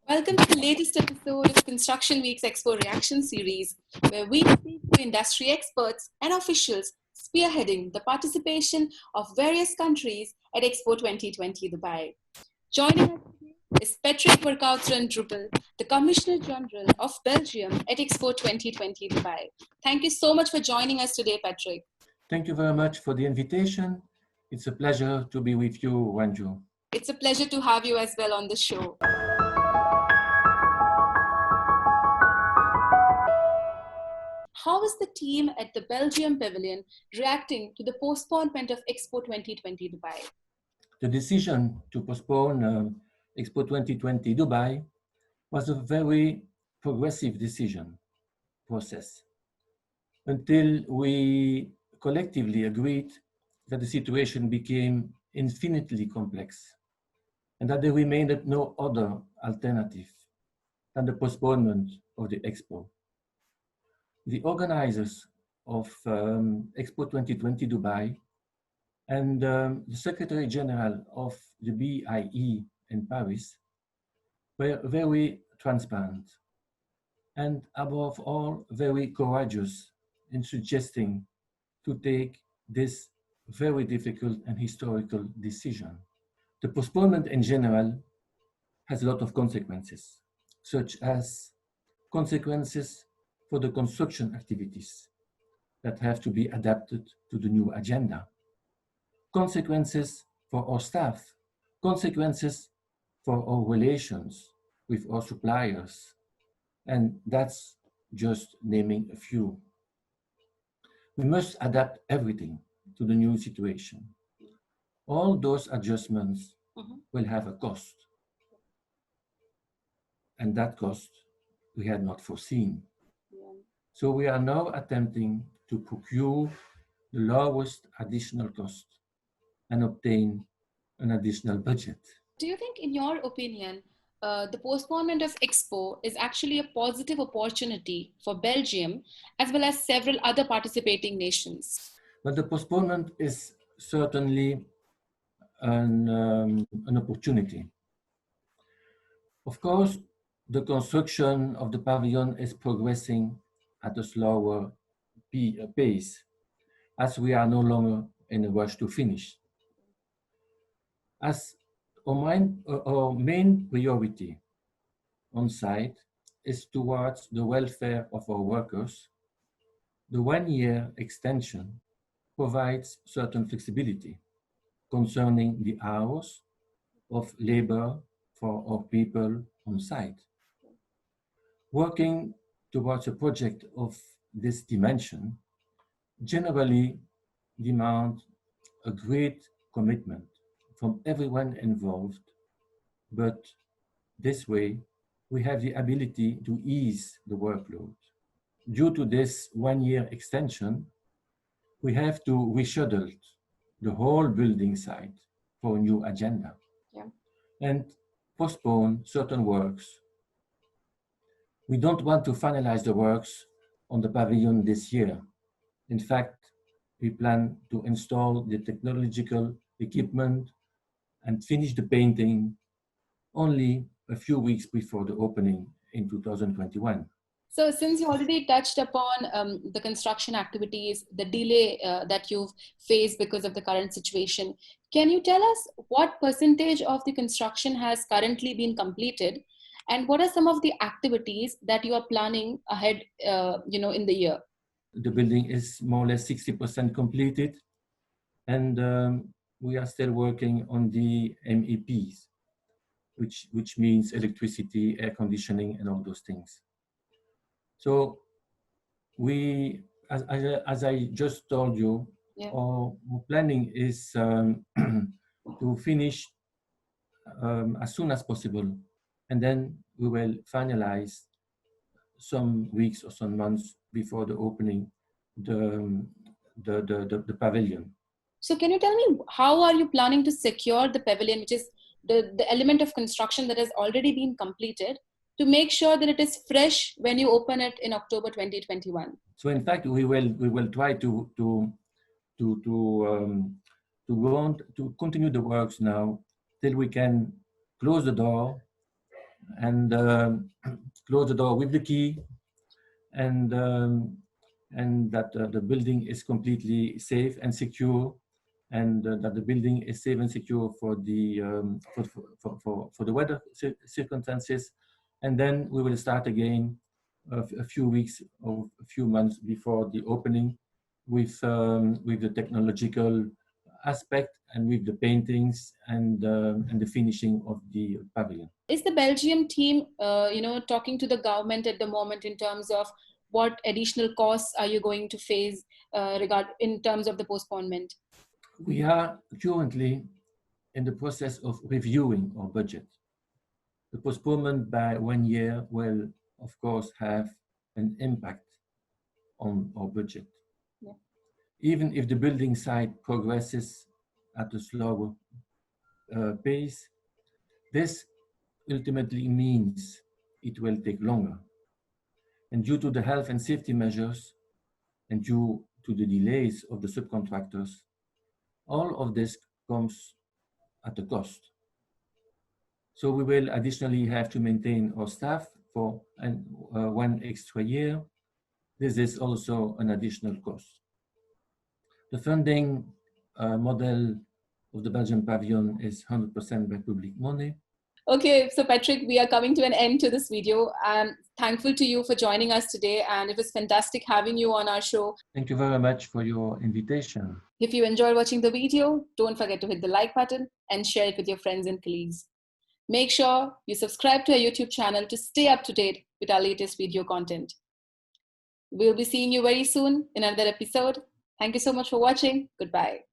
Welcome to the latest episode of Construction Week's Expo Reaction Series, where we speak to industry experts and officials spearheading the participation of various countries at Expo 2020 Dubai. Joining us today is Patrick Vercauteren Drubbel, the Commissioner General of Belgium at Expo 2020 Dubai. Thank you so much for joining us today, Patrick. Thank you very much for the invitation. It's a pleasure to be with you, Ranju. It's a pleasure to have you as well on the show. How is the team at the Belgium pavilion reacting to the postponement of Expo 2020 Dubai? The decision to postpone Expo 2020 Dubai was a very progressive decision process until we collectively agreed that the situation became infinitely complex and that there remained no other alternative than the postponement of the Expo. The organizers of Expo 2020 Dubai and the Secretary General of the BIE in Paris were very transparent and above all very courageous in suggesting to take this very difficult and historical decision. The postponement in general has a lot of consequences, such as consequences for the construction activities that have to be adapted to the new agenda, consequences for our staff, consequences for our relations with our suppliers, and that's just naming a few. We must adapt everything to the new situation. All those adjustments will have a cost, and that cost we had not foreseen. So we are now attempting to procure the lowest additional cost and obtain an additional budget. Do you think, in your opinion, the postponement of Expo is actually a positive opportunity for Belgium as well as several other participating nations? But the postponement is certainly an opportunity. Of course, the construction of the pavilion is progressing at a slower pace, as we are no longer in a rush to finish. As our main priority on site is towards the welfare of our workers, the 1-year extension provides certain flexibility concerning the hours of labor for our people on site. Working towards a project of this dimension generally demands a great commitment from everyone involved, but this way we have the ability to ease the workload. Due to this 1-year extension, we have to reschedule the whole building site for a new agenda and postpone certain works. We don't want to finalize the works on the pavilion this year. In fact, we plan to install the technological equipment and finish the painting only a few weeks before the opening in 2021. So since you already touched upon the construction activities, the delay that you've faced because of the current situation, can you tell us what percentage of the construction has currently been completed, and what are some of the activities that you are planning ahead in the year? The building is more or less 60% completed, and we are still working on the MEPs, which means electricity, air conditioning, and all those things. So we, as I just told you, our planning is to finish as soon as possible, and then we will finalize some weeks or some months before the opening the pavilion. So can you tell me, how are you planning to secure the pavilion, which is the element of construction that has already been completed, to make sure that it is fresh when you open it in October 2021? So in fact, we will try to go on to continue the works now till we can close the door and close the door with the key, and that the building is completely safe and secure, and that the building is safe and secure for the for the weather circumstances. And then we will start again a few weeks or a few months before the opening with the technological aspect and with the paintings and the finishing of the pavilion. Is the Belgium team, talking to the government at the moment in terms of what additional costs are you going to face in terms of the postponement? We are currently in the process of reviewing our budget. The postponement by 1 year will, of course, have an impact on our budget. Yeah. Even if the building site progresses at a slower pace, this ultimately means it will take longer. And due to the health and safety measures, and due to the delays of the subcontractors, all of this comes at a cost. So we will additionally have to maintain our staff for 1 extra year. This is also an additional cost. The funding model of the Belgian pavilion is 100% by public money. Okay, so Patrick, we are coming to an end to this video. I'm thankful to you for joining us today, and it was fantastic having you on our show. Thank you very much for your invitation. If you enjoyed watching the video, don't forget to hit the like button and share it with your friends and colleagues. Make sure you subscribe to our YouTube channel to stay up to date with our latest video content. We'll be seeing you very soon in another episode. Thank you so much for watching. Goodbye.